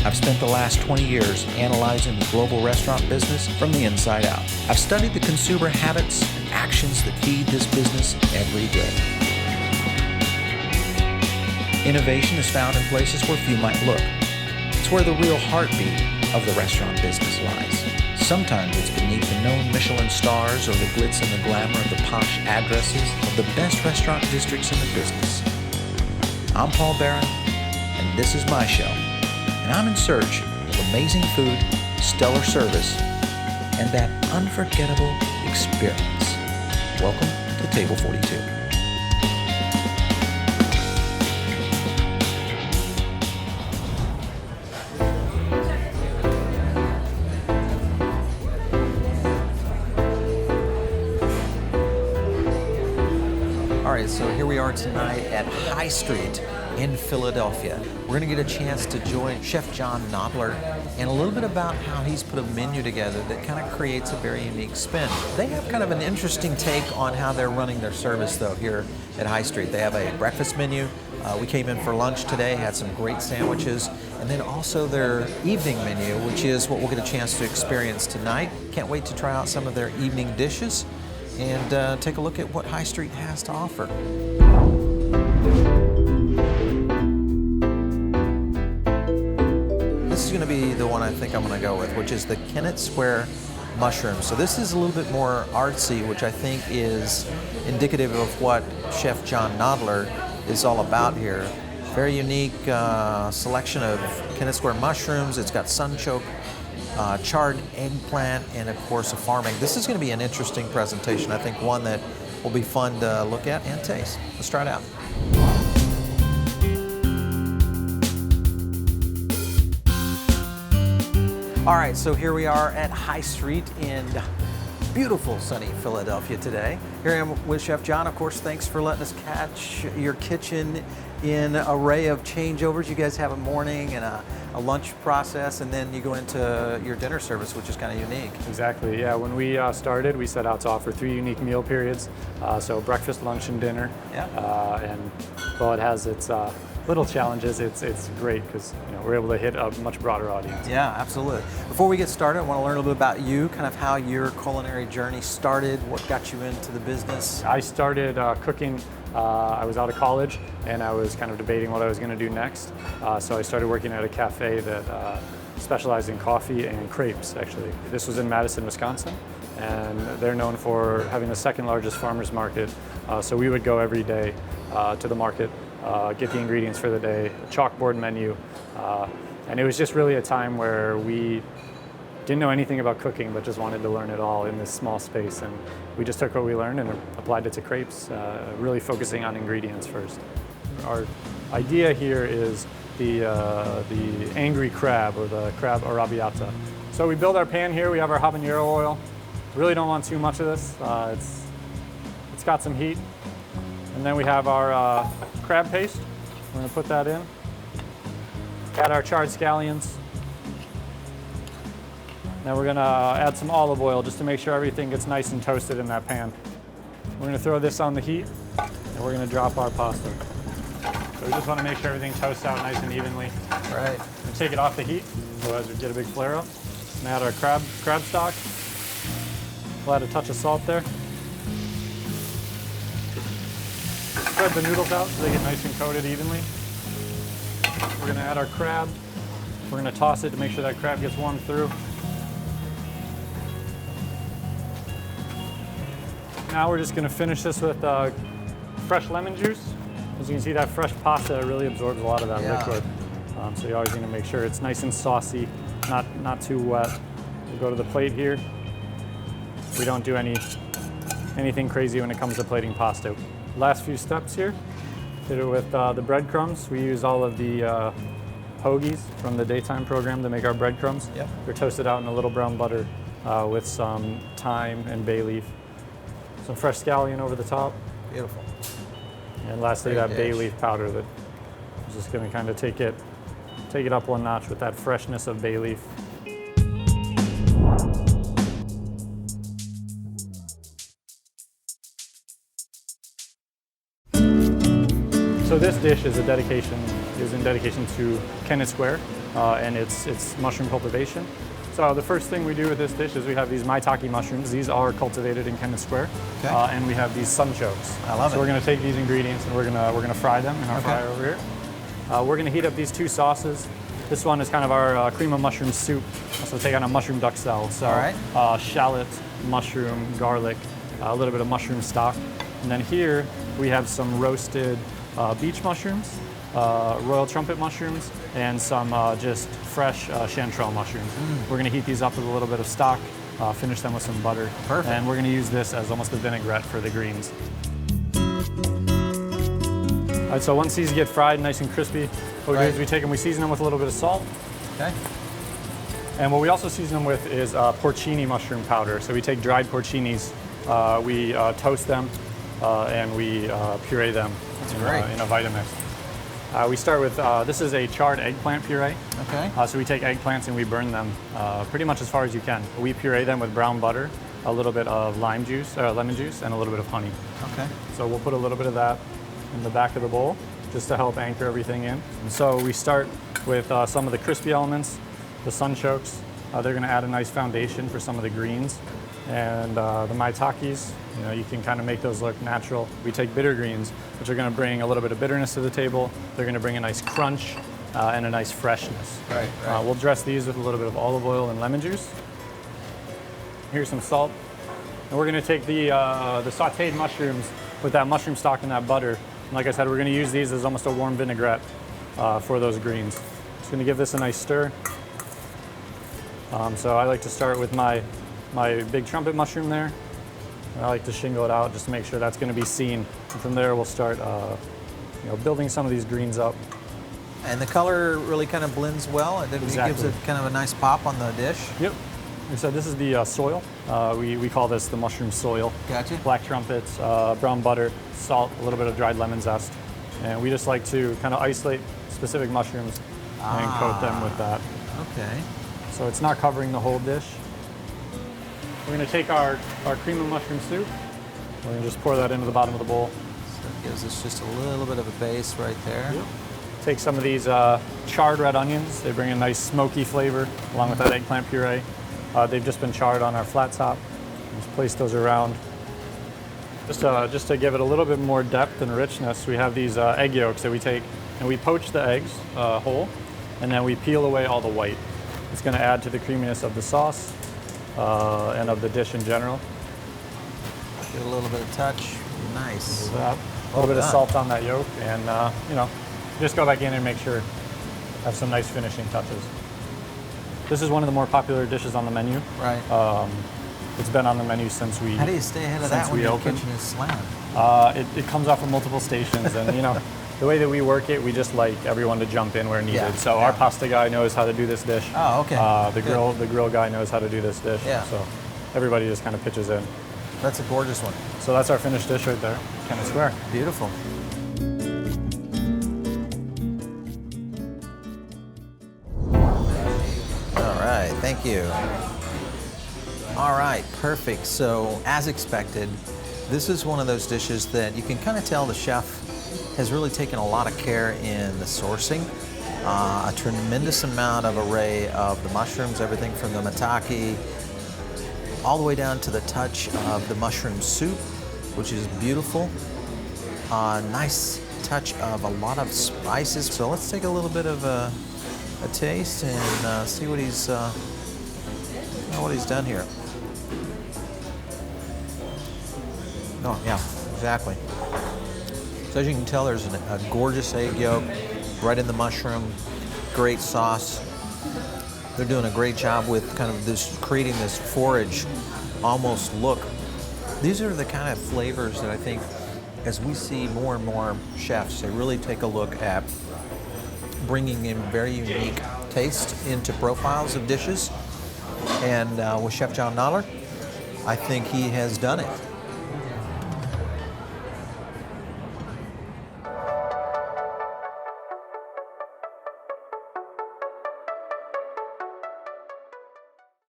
I've spent the last 20 years analyzing the global restaurant business from the inside out. I've studied the consumer habits and actions that feed this business every day. Innovation is found in places where few might look. It's where the real heartbeat of the restaurant business lies. Sometimes it's beneath the known Michelin stars or the glitz and the glamour of the posh addresses of the best restaurant districts in the business. I'm Paul Barron, and this is my show. And I'm in search of amazing food, stellar service, and that unforgettable experience. Welcome to Table 42. All right, so here we are tonight at High Street in Philadelphia. We're going to get a chance to join Chef Jon Nodler and a little bit about how he's put a menu together that kind of creates a very unique spin. They have kind of an interesting take on how they're running their service though here at High Street. They have a breakfast menu. We came in for lunch today, had some great sandwiches, and then also their evening menu, which is what we'll get a chance to experience tonight. Can't wait to try out some of their evening dishes and take a look at what High Street has to offer. This is going to be the one I think I'm going to go with, which is the Kennett Square mushroom. So this is a little bit more artsy, which I think is indicative of what Chef Jon Nodler is all about here. Very unique selection of Kennett Square mushrooms. It's got sunchoke, charred eggplant, and of course a farm egg. This is going to be an interesting presentation. I think one that will be fun to look at and taste. Let's try it out. All right, so here we are at High Street in beautiful sunny Philadelphia today. Here I am with Chef Jon. Of course, thanks for letting us catch your kitchen in an array of changeovers. You guys have a morning and a lunch process, and then you go into your dinner service, which is kind of unique. Exactly, yeah. When we started, we set out to offer 3 unique meal periods. So breakfast, lunch, and dinner. Yeah. And while it has its little challenges, it's great because we're able to hit a much broader audience. Yeah, absolutely. Before we get started, I want to learn a little bit about you, kind of how your culinary journey started, what got you into the business. I started cooking. I was out of college and I was kind of debating what I was going to do next. So I started working at a cafe that specialized in coffee and crepes, actually. This was in Madison, Wisconsin, and they're known for having the second largest farmers market. So we would go every day to the market, get the ingredients for the day, a chalkboard menu, and it was just really a time where we didn't know anything about cooking, but just wanted to learn it all in this small space. And we just took what we learned and applied it to crepes, really focusing on ingredients first. Our idea here is the angry crab, or the crab arrabbiata. So we build our pan here. We have our habanero oil. Really don't want too much of this. It's got some heat. And then we have our crab paste. We're gonna put that in. Add our charred scallions. Now we're gonna add some olive oil just to make sure everything gets nice and toasted in that pan. We're gonna throw this on the heat and we're gonna drop our pasta. So we just wanna make sure everything toasts out nice and evenly. Right. And take it off the heat, otherwise we get a big flare up. And add our crab stock. We'll add a touch of salt there. Spread the noodles out so they get nice and coated evenly. We're gonna add our crab. We're gonna toss it to make sure that crab gets warmed through. Now we're just going to finish this with fresh lemon juice. As you can see, that fresh pasta really absorbs a lot of that liquid. So you always need to make sure it's nice and saucy, not too wet. We'll go to the plate here. We don't do anything crazy when it comes to plating pasta. Last few steps here. Did it with the breadcrumbs. We use all of the hoagies from the daytime program to make our breadcrumbs. Yep. They're toasted out in a little brown butter with some thyme and bay leaf. Some fresh scallion over the top. Beautiful. And lastly, that bay leaf powder that is just going to kind of take it up one notch with that freshness of bay leaf. So this dish is in dedication to Kennett Square and its mushroom cultivation. So the first thing we do with this dish is we have these maitake mushrooms. These are cultivated in Kennett Square, Okay. And we have these sunchokes. I love it. So we're going to take these ingredients and we're gonna fry them in our fryer over here. We're going to heat up these two sauces. This one is kind of our cream of mushroom soup. So take on a mushroom duck style. So All right. shallot, mushroom, garlic, a little bit of mushroom stock, and then here we have some roasted beach mushrooms, royal trumpet mushrooms, and some just fresh chanterelle mushrooms. We're going to heat these up with a little bit of stock, finish them with some butter. Perfect. And we're going to use this as almost a vinaigrette for the greens. All right, so once these get fried nice and crispy, what we do is we take them, we season them with a little bit of salt. Okay. And what we also season them with is porcini mushroom powder. So we take dried porcinis, we toast them, and we puree them great. In a Vitamix. We start with, this is a charred eggplant puree. Okay. So we take eggplants and we burn them pretty much as far as you can. We puree them with brown butter, a little bit of lemon juice, and a little bit of honey. Okay. So we'll put a little bit of that in the back of the bowl just to help anchor everything in. And so we start with some of the crispy elements, the sunchokes. They're going to add a nice foundation for some of the greens. And the maitakes, you can kind of make those look natural. We take bitter greens, which are going to bring a little bit of bitterness to the table. They're going to bring a nice crunch and a nice freshness. Right. We'll dress these with a little bit of olive oil and lemon juice. Here's some salt. And we're going to take the sauteed mushrooms with that mushroom stock and that butter. And like I said, we're going to use these as almost a warm vinaigrette for those greens. Just going to give this a nice stir. So I like to start with my big trumpet mushroom there. And I like to shingle it out just to make sure that's going to be seen. And from there, we'll start building some of these greens up. And the color really kind of blends well. It gives it kind of a nice pop on the dish. Yep. So this is the soil. We call this the mushroom soil. Gotcha. Black trumpets, brown butter, salt, a little bit of dried lemon zest. And we just like to kind of isolate specific mushrooms and coat them with that. Okay. So it's not covering the whole dish. We're going to take our cream of mushroom soup. We're going to just pour that into the bottom of the bowl. So it gives us just a little bit of a base right there. Yep. Take some of these charred red onions. They bring a nice smoky flavor along with that eggplant puree. They've just been charred on our flat top. Just place those around. Just to give it a little bit more depth and richness, we have these egg yolks that we take and we poach the eggs whole, and then we peel away all the white. It's going to add to the creaminess of the sauce and of the dish in general. Give it a little bit of touch. Nice. A little bit of salt on that yolk, and just go back in and make sure have some nice finishing touches. This is one of the more popular dishes on the menu. Right. It's been on the menu since we. How do you stay ahead of that when your opened. kitchen is slammed? It comes off of multiple stations, and the way that we work it, we just like everyone to jump in where needed. Yeah, So our pasta guy knows how to do this dish. Oh, okay. The grill guy knows how to do this dish. Yeah. So everybody just kind of pitches in. That's a gorgeous one. So that's our finished dish right there, Kennett Square. Beautiful. All right, thank you. All right, perfect. So as expected, this is one of those dishes that you can kind of tell the chef has really taken a lot of care in the sourcing. A tremendous amount of array of the mushrooms, everything from the maitake all the way down to the touch of the mushroom soup, which is beautiful. Nice touch of a lot of spices. So let's take a little bit of a taste and see what he's done here. Oh yeah, exactly. So as you can tell, there's a gorgeous egg yolk right in the mushroom. Great sauce. They're doing a great job with kind of this, creating this forage almost look. These are the kind of flavors that I think, as we see more and more chefs, they really take a look at bringing in very unique taste into profiles of dishes. And with Chef Jon Nodler, I think he has done it.